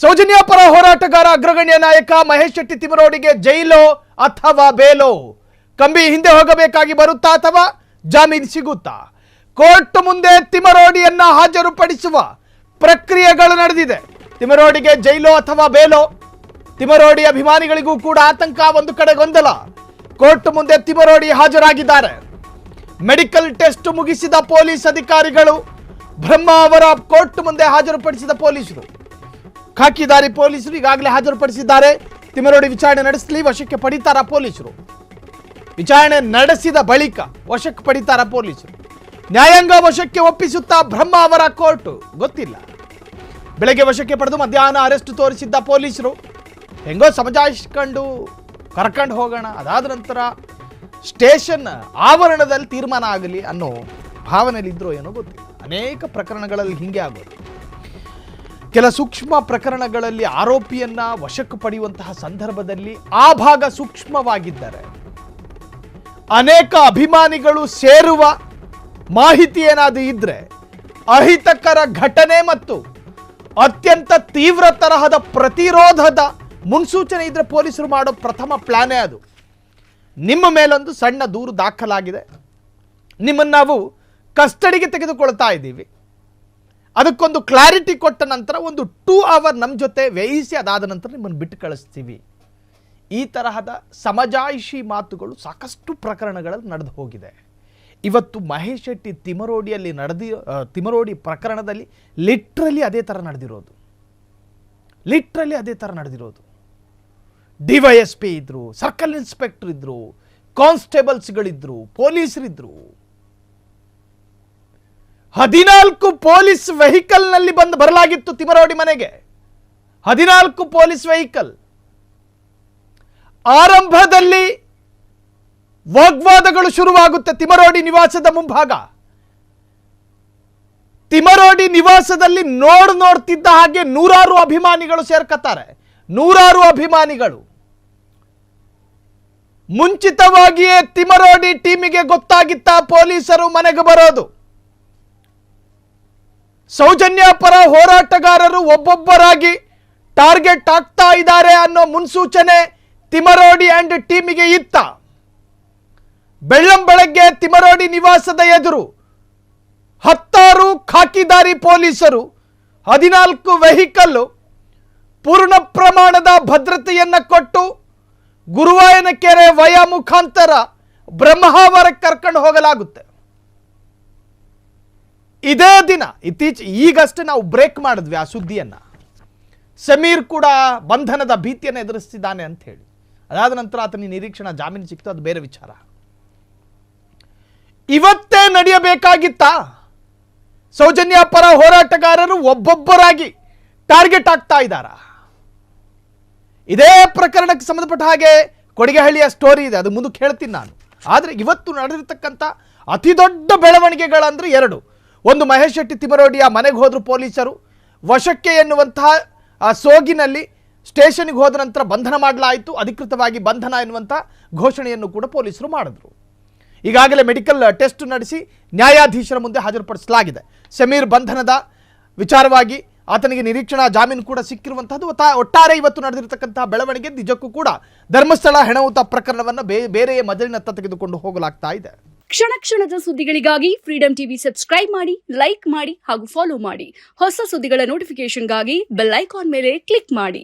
ಸೌಜನ್ಯ ಪರ ಹೋರಾಟಗಾರ ಅಗ್ರಗಣ್ಯ ನಾಯಕ ಮಹೇಶ್ ಶೆಟ್ಟಿ ತಿಮರೋಡಿಗೆ ಜೈಲೋ ಅಥವಾ ಬೇಲೋ? ಕಂಬಿ ಹಿಂದೆ ಹೋಗಬೇಕಾಗಿ ಬರುತ್ತಾ ಅಥವಾ ಜಾಮೀನು ಸಿಗುತ್ತಾ? ಕೋರ್ಟ್ ಮುಂದೆ ತಿಮರೋಡಿಯನ್ನ ಹಾಜರುಪಡಿಸುವ ಪ್ರಕ್ರಿಯೆಗಳು ನಡೆದಿದೆ. ತಿಮರೋಡಿಗೆ ಜೈಲೋ ಅಥವಾ ಬೇಲೋ? ತಿಮರೋಡಿ ಅಭಿಮಾನಿಗಳಿಗೂ ಕೂಡ ಆತಂಕ, ಒಂದು ಕಡೆ ಗೊಂದಲ. ಕೋರ್ಟ್ ಮುಂದೆ ತಿಮರೋಡಿ ಹಾಜರಾಗಿದ್ದಾರೆ. ಮೆಡಿಕಲ್ ಟೆಸ್ಟ್ ಮುಗಿಸಿದ ಪೊಲೀಸ್ ಅಧಿಕಾರಿಗಳು ಬ್ರಹ್ಮ ಅವರ ಕೋರ್ಟ್ ಮುಂದೆ ಹಾಜರುಪಡಿಸಿದ ಪೊಲೀಸರು, ಖಾಕಿದಾರಿ ಪೊಲೀಸರು ಈಗಾಗಲೇ ಹಾಜರುಪಡಿಸಿದ್ದಾರೆ. ತಿಮರೋಡಿ ವಿಚಾರಣೆ ನಡೆಸಲಿ, ವಶಕ್ಕೆ ಪಡಿತಾರ ಪೊಲೀಸರು. ವಿಚಾರಣೆ ನಡೆಸಿದ ಬಳಿಕ ವಶಕ್ಕೆ ಪಡಿತಾರ ಪೊಲೀಸರು. ನ್ಯಾಯಾಂಗ ವಶಕ್ಕೆ ಒಪ್ಪಿಸುತ್ತಾ ಬ್ರಹ್ಮ ಅವರ ಕೋರ್ಟ್ ಗೊತ್ತಿಲ್ಲ. ಬೆಳಗ್ಗೆ ವಶಕ್ಕೆ ಪಡೆದು ಮಧ್ಯಾಹ್ನ ಅರೆಸ್ಟ್ ತೋರಿಸಿದ್ದ ಪೊಲೀಸರು ಹೆಂಗೋ ಸಮಜಾಯಿಸ್ಕೊಂಡು ಕರ್ಕೊಂಡು ಹೋಗೋಣ, ಅದಾದ ನಂತರ ಸ್ಟೇಷನ್ ಆವರಣದಲ್ಲಿ ತೀರ್ಮಾನ ಆಗಲಿ ಅನ್ನೋ ಭಾವನೆಯಲ್ಲಿದ್ರೋ ಏನೋ ಗೊತ್ತಿಲ್ಲ. ಅನೇಕ ಪ್ರಕರಣಗಳಲ್ಲಿ ಹಿಂಗೆ ಆಗೋದು. ಕೆಲ ಸೂಕ್ಷ್ಮ ಪ್ರಕರಣಗಳಲ್ಲಿ ಆರೋಪಿಯನ್ನ ವಶಕ್ಕೆ ಪಡೆಯುವಂತಹ ಸಂದರ್ಭದಲ್ಲಿ ಆ ಭಾಗ ಸೂಕ್ಷ್ಮವಾಗಿದ್ದರೆ ಅನೇಕ ಅಭಿಮಾನಿಗಳು ಸೇರುವ ಮಾಹಿತಿ ಏನಾದರೂ ಇದ್ರೆ ಅಹಿತಕರ ಘಟನೆ ಮತ್ತು ಅತ್ಯಂತ ತೀವ್ರ ತರಹದ ಪ್ರತಿರೋಧದ ಮುನ್ಸೂಚನೆ ಇದ್ರೆ ಪೊಲೀಸರು ಮಾಡೋ ಪ್ರಥಮ ಪ್ಲಾನೇ ಅದು. ನಿಮ್ಮ ಮೇಲೊಂದು ಸಣ್ಣ ದೂರು ದಾಖಲಾಗಿದೆ, ನಿಮ್ಮನ್ನು ನಾವು ಕಸ್ಟಡಿಗೆ ತೆಗೆದುಕೊಳ್ತಾ ಇದ್ದೀವಿ, ಅದಕ್ಕೊಂದು ಕ್ಲಾರಿಟಿ ಕೊಟ್ಟ ನಂತರ ಒಂದು 2 ಅವರ್ ನಮ್ಮ ಜೊತೆ ವ್ಯಯಿಸಿ ಅದಾದ ನಂತರ ನಿಮ್ಮನ್ನು ಬಿಟ್ಟು ಕಳಿಸ್ತೀವಿ. ಈ ತರಹದ ಸಮಜಾಯಿಷಿ ಮಾತುಗಳು ಸಾಕಷ್ಟು ಪ್ರಕರಣಗಳಲ್ಲಿ ನಡೆದು ಹೋಗಿದೆ. ಇವತ್ತು ಮಹೇಶ್ ಶೆಟ್ಟಿ ತಿಮರೋಡಿ ಪ್ರಕರಣದಲ್ಲಿ ಲಿಟ್ರಲಿ ಅದೇ ಥರ ನಡೆದಿರೋದು. DYSP ಇದ್ರು, ಸರ್ಕಲ್ ಇನ್ಸ್ಪೆಕ್ಟರ್ ಇದ್ರು, ಕಾನ್ಸ್ಟೇಬಲ್ಸ್ಗಳಿದ್ರು, ಪೊಲೀಸರಿದ್ರು. 14 ಪೊಲೀಸ್ ವೆಹಿಕಲ್ನಲ್ಲಿ ಬರಲಾಗಿತ್ತು ತಿಮರೋಡಿ ಮನೆಗೆ. 14 ಪೊಲೀಸ್ ವೆಹಿಕಲ್. ಆರಂಭದಲ್ಲಿ ವಾಗ್ವಾದಗಳು ಶುರುವಾಗುತ್ತೆ ತಿಮರೋಡಿ ನಿವಾಸದ ಮುಂಭಾಗ. ತಿಮರೋಡಿ ನಿವಾಸದಲ್ಲಿ ನೋಡ್ತಿದ್ದ ಹಾಗೆ ನೂರಾರು ಅಭಿಮಾನಿಗಳು ಸೇರ್ಕತ್ತಾರೆ. ನೂರಾರು ಅಭಿಮಾನಿಗಳು. ಮುಂಚಿತವಾಗಿಯೇ ತಿಮರೋಡಿ ಟೀಮಿಗೆ ಗೊತ್ತಾಗಿತ್ತ ಪೊಲೀಸರು ಮನೆಗೆ ಬರೋದು. ಸೌಜನ್ಯ ಪರ ಹೋರಾಟಗಾರರು ಒಬ್ಬೊಬ್ಬರಾಗಿ ಟಾರ್ಗೆಟ್ ಆಗ್ತಾ ಇದ್ದಾರೆ ಅನ್ನೋ ಮುನ್ಸೂಚನೆ ತಿಮರೋಡಿ ಅಂಡ್ ಟೀಮಿಗೆ ಇತ್ತ. ಬೆಳ್ಳಂಬೆಳಗ್ಗೆ ತಿಮರೋಡಿ ನಿವಾಸದ ಎದುರು 10 ಖಾಕಿದಾರಿ ಪೊಲೀಸರು, 14 ವೆಹಿಕಲ್ಲು, ಪೂರ್ಣ ಪ್ರಮಾಣದ ಭದ್ರತೆಯನ್ನ ಕೊಟ್ಟು ಗುರುವಾಯನಕೆರೆ ವಯ ಮುಖಾಂತರ ಬ್ರಹ್ಮಾವರಕ್ಕೆ ಕರ್ಕೊಂಡು ಹೋಗಲಾಗುತ್ತೆ. ಇದೇ ದಿನ ಈಗಷ್ಟೇ ನಾವು ಬ್ರೇಕ್ ಮಾಡಿದ್ವಿ ಆ ಸುದ್ದಿಯನ್ನ. ಸಮೀರ್ ಕೂಡ ಬಂಧನದ ಭೀತಿಯನ್ನು ಎದುರಿಸ್ತಿದ್ದಾನೆ ಅಂತ ಹೇಳಿ. ಅದಾದ ನಂತರ ಆತನಿಗೆ ನಿರೀಕ್ಷಣಾ ಜಾಮೀನು ಸಿಕ್ತು, ಅದು ಬೇರೆ ವಿಚಾರ. ಇವತ್ತೇ ನಡೆಯಬೇಕಾಗಿತ್ತ? ಸೌಜನ್ಯ ಪರ ಹೋರಾಟಗಾರರು ಒಬ್ಬೊಬ್ಬರಾಗಿ ಟಾರ್ಗೆಟ್ ಆಗ್ತಾ ಇದ್ದಾರಾ? ಇದೇ ಪ್ರಕರಣಕ್ಕೆ ಸಂಬಂಧಪಟ್ಟ ಹಾಗೆ ಕೊಡಿಗೆಹಳ್ಳಿಯ ಸ್ಟೋರಿ ಇದೆ, ಅದು ಮುಂದಕ್ಕೆ ಹೇಳ್ತೀನಿ ನಾನು. ಆದರೆ ಇವತ್ತು ನಡೆದಿರ್ತಕ್ಕಂಥ ಅತಿ ದೊಡ್ಡ ಬೆಳವಣಿಗೆಗಳಂದ್ರೆ 2. ಒಂದು, ಮಹೇಶ್ ಶೆಟ್ಟಿ ತಿಮರೋಡಿಯ ಮನೆಗೆ ಹೋದ್ರು ಪೊಲೀಸರು. ವಶಕ್ಕೆ ಎನ್ನುವಂತಹ ಸೋಗಿನಲ್ಲಿ ಸ್ಟೇಷನ್ಗೆ ಹೋದ ನಂತರ ಬಂಧನ ಮಾಡಲಾಯಿತು. ಅಧಿಕೃತವಾಗಿ ಬಂಧನ ಎನ್ನುವಂಥ ಘೋಷಣೆಯನ್ನು ಕೂಡ ಪೊಲೀಸರು ಮಾಡಿದ್ರು. ಈಗಾಗಲೇ ಮೆಡಿಕಲ್ ಟೆಸ್ಟ್ ನಡೆಸಿ ನ್ಯಾಯಾಧೀಶರ ಮುಂದೆ ಹಾಜರುಪಡಿಸಲಾಗಿದೆ. ಸಮೀರ್ ಬಂಧನದ ವಿಚಾರವಾಗಿ ಆತನಿಗೆ ನಿರೀಕ್ಷಣಾ ಜಾಮೀನು ಕೂಡ ಸಿಕ್ಕಿರುವಂಥದ್ದು. ಒಟ್ಟಾರೆ ಇವತ್ತು ನಡೆದಿರತಕ್ಕಂತಹ ಬೆಳವಣಿಗೆ ನಿಜಕ್ಕೂ ಕೂಡ ಧರ್ಮಸ್ಥಳ ಹೆಣವುತ ಪ್ರಕರಣವನ್ನು ಬೇರೆಯೇ ಮಜಲಿನತ್ತ ತೆಗೆದುಕೊಂಡು ಹೋಗಲಾಗ್ತಾ ಇದೆ. ಕ್ಷಣ ಕ್ಷಣದ ಸುದ್ದಿಗಳಿಗಾಗಿ ಫ್ರೀಡಂ ಟಿವಿ ಸಬ್ಸ್ಕ್ರೈಬ್ ಮಾಡಿ, ಲೈಕ್ ಮಾಡಿ ಹಾಗೂ ಫಾಲೋ ಮಾಡಿ. ಹೊಸ ಸುದ್ದಿಗಳ ನೋಟಿಫಿಕೇಶನ್ಗಾಗಿ ಬೆಲ್ ಐಕಾನ್ ಮೇಲೆ ಕ್ಲಿಕ್ ಮಾಡಿ.